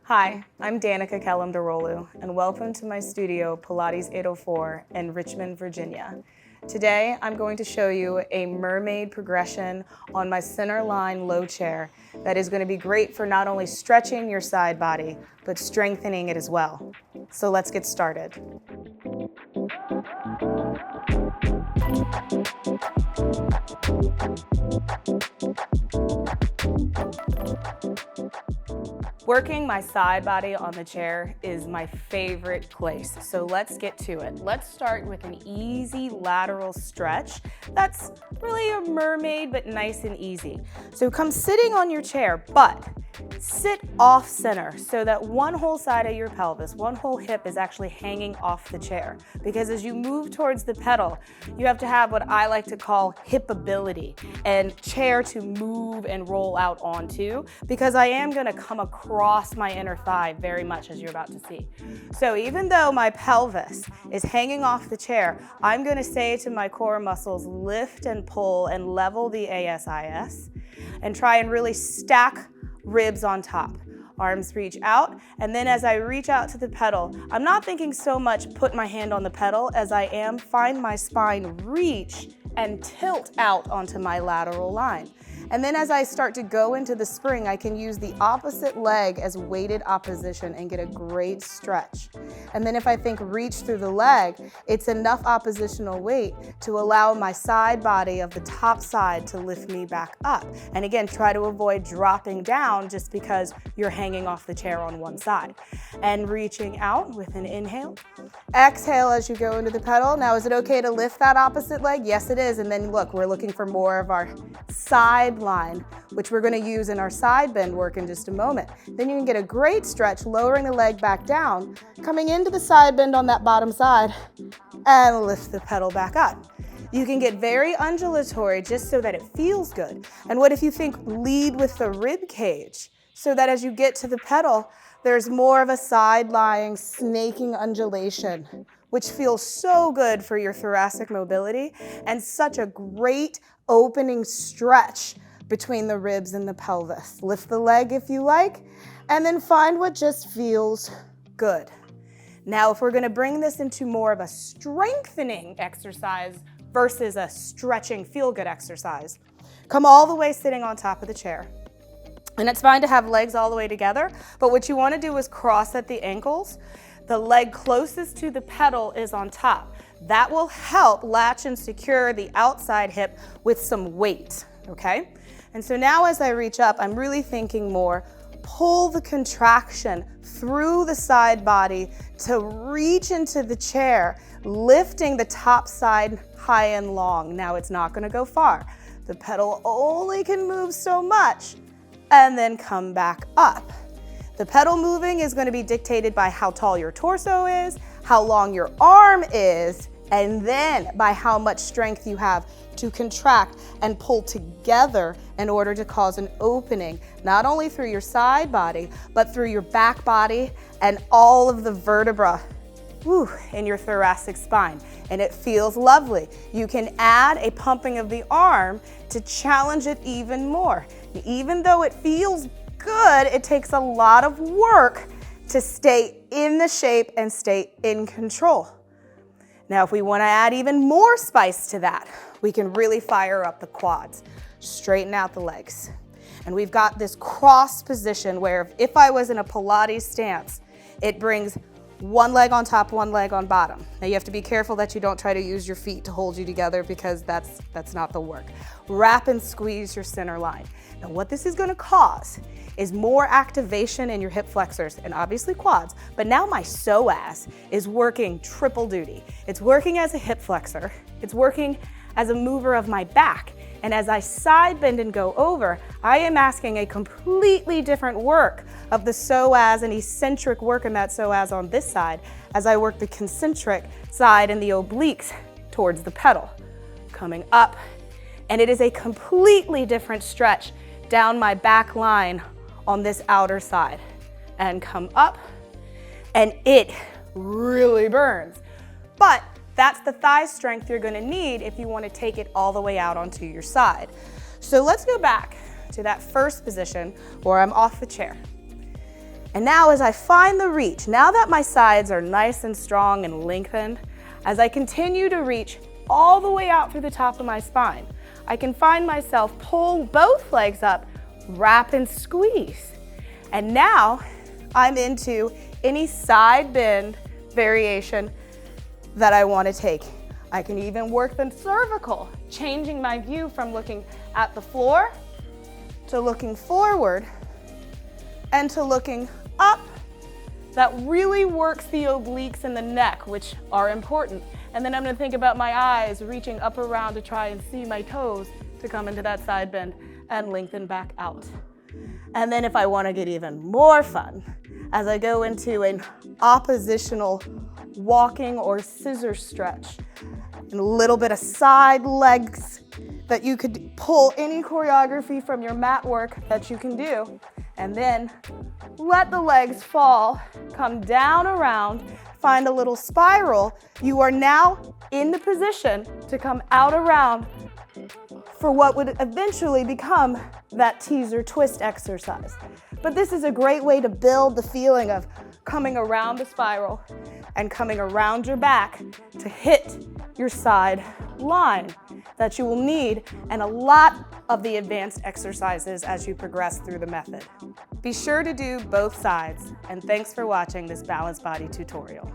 Hi, I'm Danica Kellum-Derolu, and welcome to my studio, Pilates 804 in Richmond, Virginia. Today, I'm going to show you a mermaid progression on my centerline low chair that is going to be great for not only stretching your side body, but strengthening it as well. So let's get started. Working my side body on the chair is my favorite place, so let's get to it. Let's start with an easy lateral stretch. That's really a mermaid, but nice and easy. So come sitting on your chair, but sit off center so that one whole side of your pelvis, one whole hip is actually hanging off the chair. Because as you move towards the pedal, you have to have what I like to call hipability and chair to move and roll out onto, because I am gonna come across my inner thigh very much, as you're about to see. So even though my pelvis is hanging off the chair, I'm gonna say to my core muscles, lift and pull and level the ASIS and try and really stack ribs on top. Arms reach out, and then as I reach out to the pedal, I'm not thinking so much put my hand on the pedal as I am find my spine reach and tilt out onto my lateral line. And then as I start to go into the spring, I can use the opposite leg as weighted opposition and get a great stretch. And then if I think reach through the leg, it's enough oppositional weight to allow my side body of the top side to lift me back up. And again, try to avoid dropping down just because you're hanging off the chair on one side. And reaching out with an inhale. Exhale as you go into the pedal. Now, is it okay to lift that opposite leg? Yes, it is. And then look, we're looking for more of our side line, which we're going to use in our side bend work in just a moment. Then you can get a great stretch, lowering the leg back down, coming into the side bend on that bottom side, and lift the pedal back up. You can get very undulatory just so that it feels good. And what if you think lead with the rib cage, so that as you get to the pedal, there's more of a side-lying, snaking undulation, which feels so good for your thoracic mobility and such a great opening stretch between the ribs and the pelvis. Lift the leg if you like, and then find what just feels good. Now, if we're gonna bring this into more of a strengthening exercise versus a stretching feel-good exercise, come all the way sitting on top of the chair. And it's fine to have legs all the way together, but what you wanna do is cross at the ankles. The leg closest to the pedal is on top. That will help latch and secure the outside hip with some weight, okay? And so now as I reach up, I'm really thinking more, pull the contraction through the side body to reach into the chair, lifting the top side high and long. Now it's not gonna go far. The pedal only can move so much, and then come back up. The pedal moving is going to be dictated by how tall your torso is, how long your arm is, and then by how much strength you have to contract and pull together in order to cause an opening, not only through your side body, but through your back body and all of the vertebra in your thoracic spine. And it feels lovely. You can add a pumping of the arm to challenge it even more. Even though it feels good, it takes a lot of work to stay in the shape and stay in control. Now, if we want to add even more spice to that, we can really fire up the quads, straighten out the legs. And we've got this cross position where if I was in a Pilates stance, it brings one leg on top, one leg on bottom. Now you have to be careful that you don't try to use your feet to hold you together, because that's not the work. Wrap and squeeze your center line. Now what this is going to cause is more activation in your hip flexors and obviously quads, but now my psoas is working triple duty. It's working as a hip flexor, it's working as a mover of my back, and as I side bend and go over, I am asking a completely different work of the psoas and eccentric work in that psoas on this side as I work the concentric side and the obliques towards the pedal. Coming up, and it is a completely different stretch down my back line on this outer side. And come up, and it really burns. But that's the thigh strength you're gonna need if you wanna take it all the way out onto your side. So let's go back to that first position where I'm off the chair. And now as I find the reach, now that my sides are nice and strong and lengthened, as I continue to reach all the way out through the top of my spine, I can find myself pull both legs up, wrap and squeeze. And now I'm into any side bend variation that I want to take. I can even work the cervical, changing my view from looking at the floor to looking forward and to looking up. That really works the obliques and the neck, which are important. And then I'm going to think about my eyes reaching up around to try and see my toes to come into that side bend and lengthen back out. And then if I want to get even more fun, as I go into an oppositional walking or scissor stretch, and a little bit of side legs that you could pull any choreography from your mat work that you can do. And then let the legs fall, come down around, find a little spiral. You are now in the position to come out around for what would eventually become that teaser twist exercise. But this is a great way to build the feeling of coming around the spiral and coming around your back to hit your side line that you will need and a lot of the advanced exercises as you progress through the method. Be sure to do both sides, and thanks for watching this balanced body tutorial.